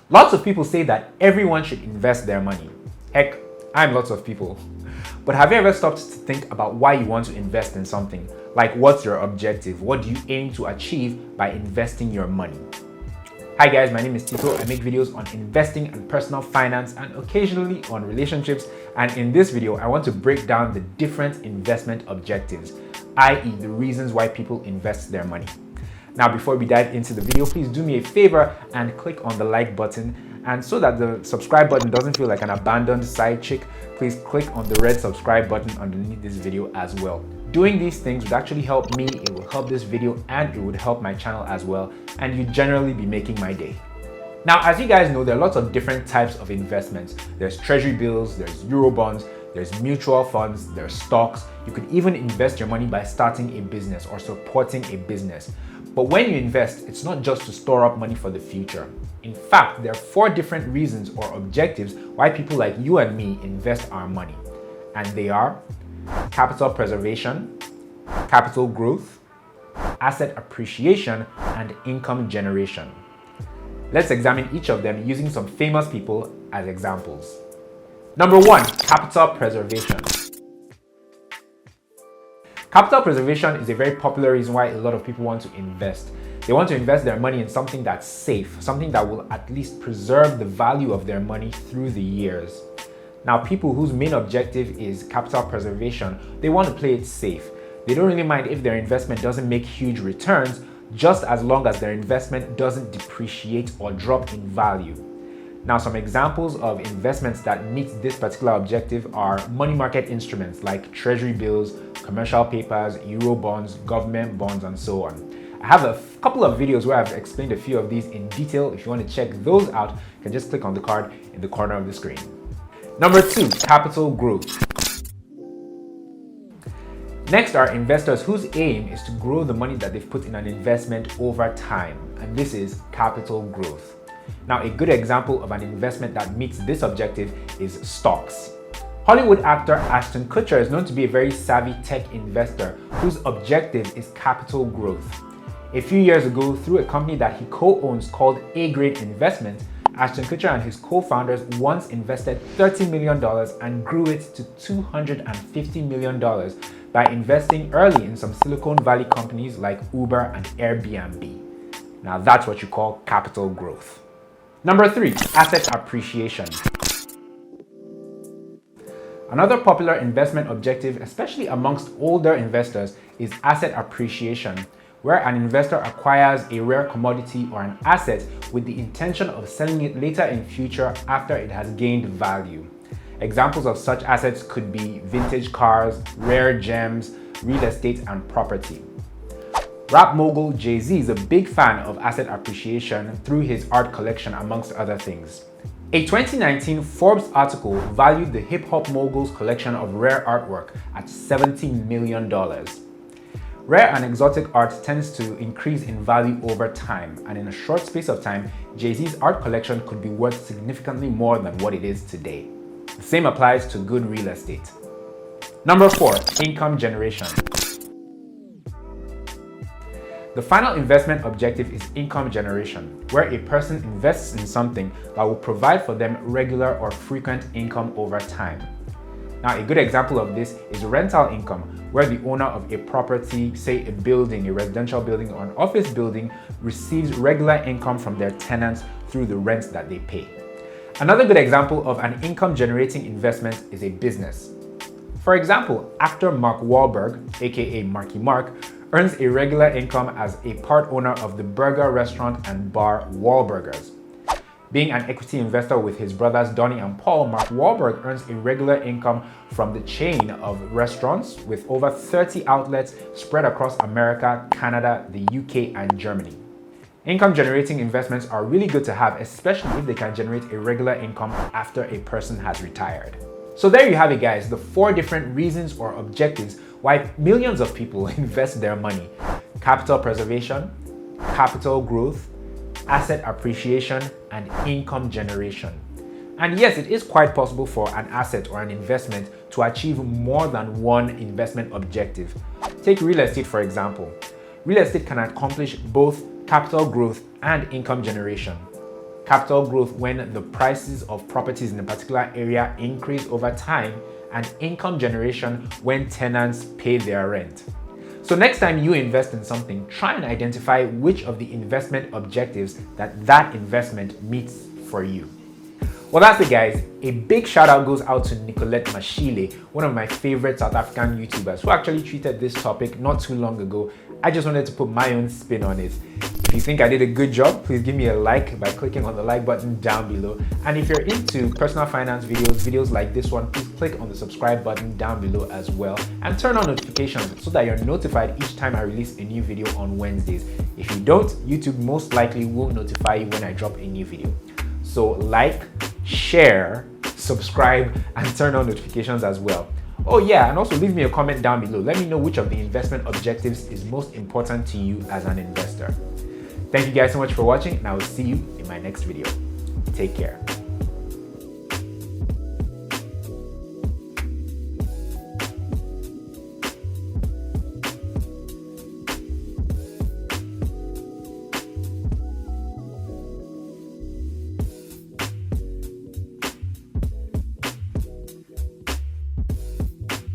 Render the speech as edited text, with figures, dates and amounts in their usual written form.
Lots of people say that everyone should invest their money. Heck, I'm lots of people. But have you ever stopped to think about why you want to invest in something? Like, what's your objective? What do you aim to achieve by investing your money? Hi guys, my name is Tito. I make videos on investing and personal finance and occasionally on relationships. And in this video, I want to break down the different investment objectives, i.e. the reasons why people invest their money. Now, before we dive into the video, please do me a favor and click on the like button. And so that the subscribe button doesn't feel like an abandoned side chick, please click on the red subscribe button underneath this video as well. Doing these things would actually help me, it will help this video, and it would help my channel as well. And you'd generally be making my day. Now, as you guys know, there are lots of different types of investments. There's treasury bills, there's euro bonds, there's mutual funds, there's stocks. You could even invest your money by starting a business or supporting a business. But when you invest, it's not just to store up money for the future. In fact, there are 4 different reasons or objectives why people like you and me invest our money. And they are capital preservation, capital growth, asset appreciation, and income generation. Let's examine each of them using some famous people as examples. Number 1, capital preservation. Capital preservation is a very popular reason why a lot of people want to invest. They want to invest their money in something that's safe, something that will at least preserve the value of their money through the years. Now, people whose main objective is capital preservation, they want to play it safe. They don't really mind if their investment doesn't make huge returns, just as long as their investment doesn't depreciate or drop in value. Now, some examples of investments that meet this particular objective are money market instruments like treasury bills, commercial papers, euro bonds, government bonds, and so on. I have a couple of videos where I've explained a few of these in detail. If you want to check those out, you can just click on the card in the corner of the screen. Number 2, capital growth. Next are investors whose aim is to grow the money that they've put in an investment over time, and this is capital growth. Now, a good example of an investment that meets this objective is stocks. Hollywood actor Ashton Kutcher is known to be a very savvy tech investor whose objective is capital growth. A few years ago, through a company that he co-owns called A-Grade Investment, Ashton Kutcher and his co-founders once invested $30 million and grew it to $250 million by investing early in some Silicon Valley companies like Uber and Airbnb. Now, that's what you call capital growth. Number 3, asset appreciation. Another popular investment objective, especially amongst older investors, is asset appreciation, where an investor acquires a rare commodity or an asset with the intention of selling it later in future after it has gained value. Examples of such assets could be vintage cars, rare gems, real estate, and property. Rap mogul Jay-Z is a big fan of asset appreciation through his art collection, amongst other things. A 2019 Forbes article valued the hip-hop mogul's collection of rare artwork at $70 million. Rare and exotic art tends to increase in value over time, and in a short space of time, Jay-Z's art collection could be worth significantly more than what it is today. The same applies to good real estate. Number 4, income generation. The final investment objective is income generation, where a person invests in something that will provide for them regular or frequent income over time. Now, a good example of this is rental income, where the owner of a property, say a building, a residential building or an office building, receives regular income from their tenants through the rent that they pay. Another good example of an income-generating investment is a business. For example, actor Mark Wahlberg, aka Marky Mark, earns a regular income as a part owner of the burger restaurant and bar Wahlburgers. Being an equity investor with his brothers Donnie and Paul, Mark Wahlberg earns a regular income from the chain of restaurants with over 30 outlets spread across America, Canada, the UK, and Germany. Income-generating investments are really good to have, especially if they can generate a regular income after a person has retired. So there you have it, guys, the 4 different reasons or objectives why millions of people invest their money: capital preservation, capital growth, asset appreciation, and income generation. And yes, it is quite possible for an asset or an investment to achieve more than one investment objective. Take real estate, for example. Real estate can accomplish both capital growth and income generation. capital growth when the prices of properties in a particular area increase over time, and income generation when tenants pay their rent. So next time you invest in something, try and identify which of the investment objectives that investment meets for you. Well, that's it, guys. A big shout out goes out to Nicolette Mashile, one of my favorite South African YouTubers, who actually treated this topic not too long ago. I just wanted to put my own spin on it. If you think I did a good job, please give me a like by clicking on the like button down below. And if you're into personal finance videos like this one, please click on the subscribe button down below as well, and turn on notifications so that you're notified each time I release a new video on Wednesdays. If you don't, YouTube most likely will notify you when I drop a new video. So like, share, subscribe, and turn on notifications as well. Oh yeah, and also leave me a comment down below. Let me know which of the investment objectives is most important to you as an investor. Thank you guys so much for watching, and I will see you in my next video. Take care.